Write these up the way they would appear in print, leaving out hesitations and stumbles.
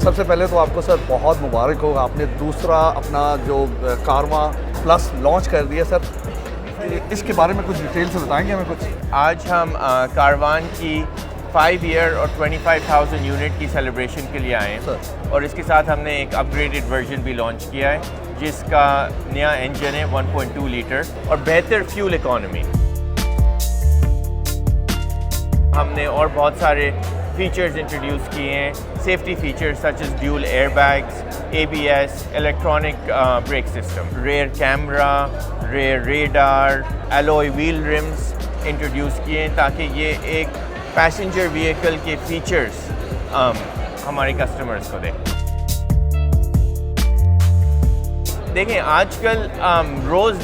सबसे पहले तो आपको सर बहुत मुबारक हो, आपने दूसरा अपना जो कारवां प्लस लॉन्च कर दिया सर। इसके बारे में कुछ डिटेल से बताएंगे हमें कुछ? आज हम कारवान की 5 ईयर और 25,000 यूनिट की सेलिब्रेशन के लिए आए हैं और इसके साथ हमने एक अपग्रेडेड वर्जन भी लॉन्च किया है जिसका नया इंजन है 1.2 लीटर और बेहतर फ्यूल इकॉनमी। हमने और बहुत सारे फीचर्स इंट्रोड्यूस किए हैं, safety features such as dual airbags, ABS, electronic brake system, rear camera, rear radar, alloy wheel rims introduce किए हैं ताकि ये एक पैसेंजर व्हीकल के फीचर्स हमारे कस्टमर्स को दें। देखें आजकल रोज़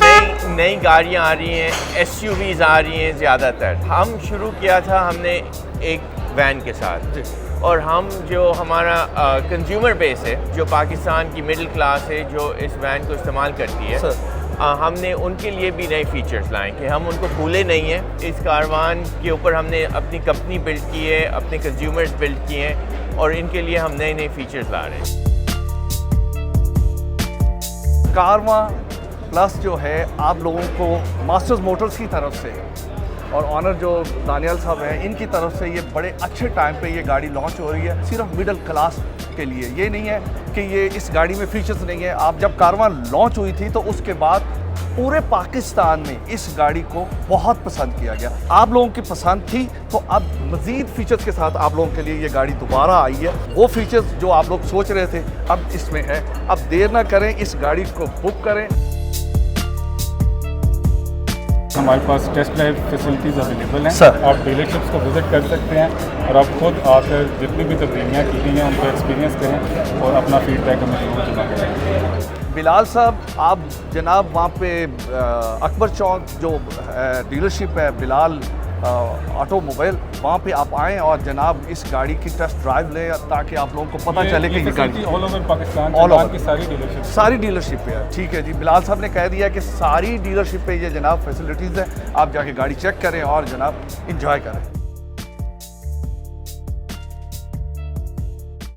नई गाड़ियाँ आ रही हैं, SUVs आ रही हैं ज़्यादातर। हम शुरू किया था हमने एक वैन के साथ और हम जो हमारा कंज्यूमर बेस है जो पाकिस्तान की मिडिल क्लास है जो इस वैन को इस्तेमाल करती है, हमने उनके लिए भी नए फीचर्स लाए कि हम उनको भूले नहीं हैं। इस कारवान के ऊपर हमने अपनी कंपनी बिल्ड की है, अपने कंज्यूमर्स बिल्ड किए हैं और इनके लिए हम नए फीचर्स ला रहे हैं। कारवां प्लस जो है आप लोगों को मास्टर्स मोटर्स की तरफ से और ऑनर जो दानियाल साहब हैं इनकी तरफ से ये बड़े अच्छे टाइम पे ये गाड़ी लॉन्च हो रही है सिर्फ मिडिल क्लास के लिए। ये नहीं है कि ये इस गाड़ी में फीचर्स नहीं है। आप जब कारवां लॉन्च हुई थी तो उसके बाद पूरे पाकिस्तान में इस गाड़ी को बहुत पसंद किया गया। आप लोगों की पसंद थी तो अब मज़ीद फीचर्स के साथ आप लोगों के लिए ये गाड़ी दोबारा आई है। वो फीचर्स जो आप लोग सोच रहे थे अब इसमें है। अब देर ना करें, इस गाड़ी को बुक करें। हमारे पास टेस्ट ड्राइव फैसिलिटीज़ अवेलेबल हैं सर। आप डीलरशिप्स को विज़िट कर सकते हैं और आप खुद आकर जितनी भी तब्दीलियाँ की गई हैं उनको एक्सपीरियंस करें और अपना फीडबैक हमें जरूर जमा करें। बिलाल साहब, आप जनाब वहाँ पे अकबर चौक जो डीलरशिप है बिलाल ऑटोमोबाइल, वहाँ पे आप आएँ और जनाब इस गाड़ी की टेस्ट ड्राइव लें ताकि आप लोगों को पता चले कि ये गाड़ी all over Pakistan all over की सारी डीलरशिप पे है। ठीक है जी, बिलाल साहब ने कह दिया कि सारी डीलरशिप पे ये जनाब फैसिलिटीज़ है। आप जाके गाड़ी चेक करें और जनाब इंजॉय करें।